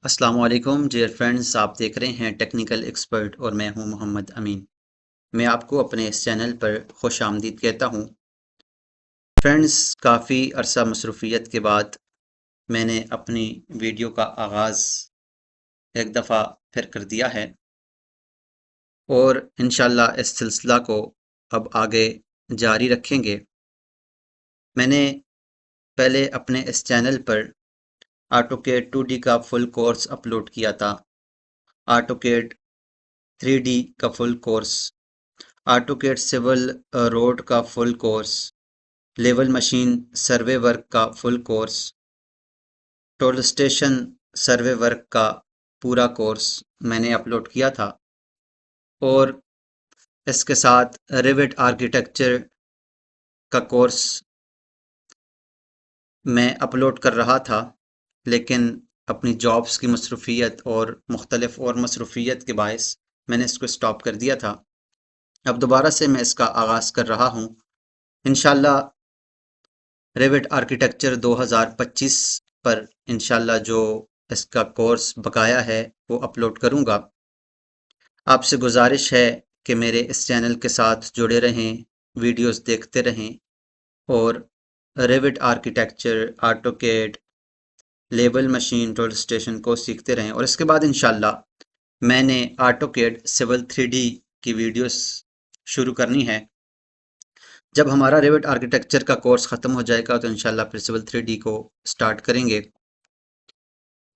अस्सलाम वालेकुम dear friends, आप देख रहे हैं टेक्निकल एक्सपर्ट और मैं हूं मोहम्मद अमीन। मैं आपको अपने इस चैनल पर खुश आमदीद कहता हूं। फ्रेंड्स, काफ़ी अरसा मसरूफ़ियत के बाद मैंने अपनी वीडियो का आगाज़ एक दफ़ा फिर कर दिया है और इंशाल्लाह इस सिलसिला को अब आगे जारी रखेंगे। मैंने पहले अपने इस चैनल पर ऑटोकेड 2D का फुल कोर्स अपलोड किया था, ऑटोकेड 3D का full course, AutoCAD civil road का फुल कोर्स, लेवल मशीन सर्वे वर्क का full course, toll station survey work का पूरा कोर्स मैंने अपलोड किया था और इसके साथ रिविट आर्किटेक्चर का कोर्स मैं अपलोड कर रहा था, लेकिन अपनी जॉब्स की मसरूफ़ियत और मुख्तलिफ और मसरूफ़ियत के बायस मैंने इसको स्टॉप कर दिया था। अब दोबारा से मैं इसका आगाज़ कर रहा हूँ। इंशाल्लाह रिविट आर्किटेक्चर 2025 पर इंशाल्लाह जो इसका कोर्स बकाया है वो अपलोड करूँगा। आपसे गुजारिश है कि मेरे इस चैनल के साथ जुड़े रहें, वीडियोस देखते रहें और रिविट आर्किटेक्चर, ऑटोकेड, लेबल मशीन, टोल स्टेशन को सीखते रहें। और इसके बाद इंशाल्लाह मैंने ऑटोकेड सिविल 3D की वीडियोस शुरू करनी है। जब हमारा रिविट आर्किटेक्चर का कोर्स ख़त्म हो जाएगा तो इंशाल्लाह फिर सिविल 3D को स्टार्ट करेंगे।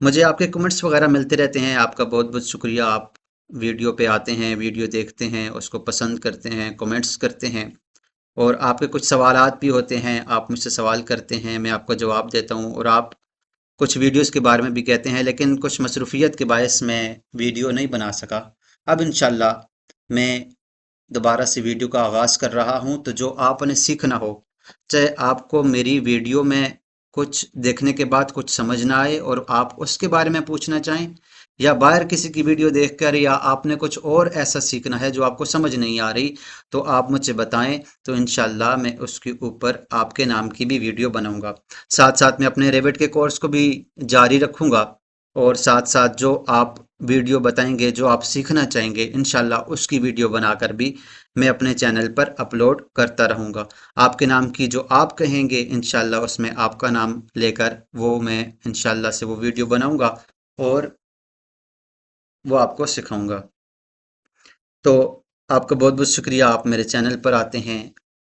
मुझे आपके कमेंट्स वगैरह मिलते रहते हैं, आपका बहुत बहुत शुक्रिया। आप वीडियो पे आते हैं, वीडियो देखते हैं, उसको पसंद करते हैं, कमेंट्स करते हैं और आपके कुछ सवालात भी होते हैं, आप मुझसे सवाल करते हैं, मैं आपको जवाब देता हूँ और आप कुछ वीडियोस के बारे में भी कहते हैं, लेकिन कुछ मसरूफ़ियत के बायस मैं वीडियो नहीं बना सका। अब इंशाल्लाह मैं दोबारा से वीडियो का आगाज़ कर रहा हूँ, तो जो आपने सीखना हो, चाहे आपको मेरी वीडियो में कुछ देखने के बाद कुछ समझ ना आए और आप उसके बारे में पूछना चाहें, या बाहर किसी की वीडियो देखकर, या आपने कुछ और ऐसा सीखना है जो आपको समझ नहीं आ रही, तो आप मुझे बताएं, तो इंशाल्लाह मैं उसके ऊपर आपके नाम की भी वीडियो बनाऊंगा। साथ साथ मैं अपने रेविट के कोर्स को भी जारी रखूंगा और साथ साथ जो आप वीडियो बताएंगे, जो आप सीखना चाहेंगे, इंशाल्लाह उसकी वीडियो बनाकर भी मैं अपने चैनल पर अपलोड करता रहूँगा। आपके नाम की जो आप कहेंगे इंशाल्लाह उसमें आपका नाम लेकर वो मैं इंशाल्लाह से वो वीडियो बनाऊँगा और वो आपको सिखाऊँगा। तो आपका बहुत बहुत शुक्रिया, आप मेरे चैनल पर आते हैं,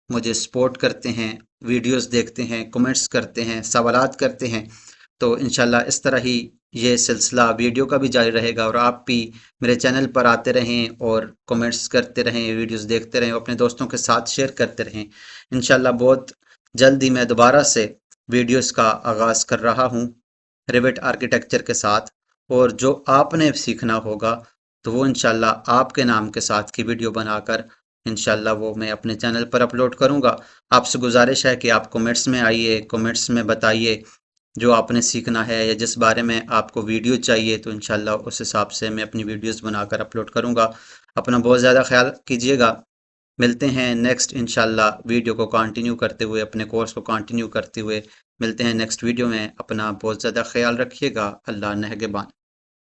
मुझे सपोर्ट करते हैं, वीडियोस देखते हैं, कमेंट्स करते हैं, सवालात करते हैं। तो इंशाल्लाह इस तरह ही ये सिलसिला वीडियो का भी जारी रहेगा और आप भी मेरे चैनल पर आते रहें और कमेंट्स करते रहें, वीडियोस देखते रहें, अपने दोस्तों के साथ शेयर करते रहें। इंशाल्लाह बहुत जल्द ही मैं दोबारा से वीडियोस का आगाज़ कर रहा हूँ रिविट आर्किटेक्चर के साथ, और जो आपने सीखना होगा तो वो इंशाल्लाह आपके नाम के साथ की वीडियो बनाकर इंशाल्लाह वो मैं अपने चैनल पर अपलोड करूँगा। आपसे गुजारिश है कि आप कमेंट्स में आइए, कमेंट्स में बताइए जो आपने सीखना है या जिस बारे में आपको वीडियो चाहिए, तो इंशाल्लाह उस हिसाब से मैं अपनी वीडियोस बनाकर अपलोड करूँगा। अपना बहुत ज़्यादा ख्याल कीजिएगा। मिलते हैं नेक्स्ट इंशाल्लाह वीडियो को कंटिन्यू करते हुए, अपने कोर्स को कंटिन्यू करते हुए मिलते हैं नेक्स्ट वीडियो में। अपना बहुत ज़्यादा ख्याल रखिएगा। अल्लाह नेहगेबान।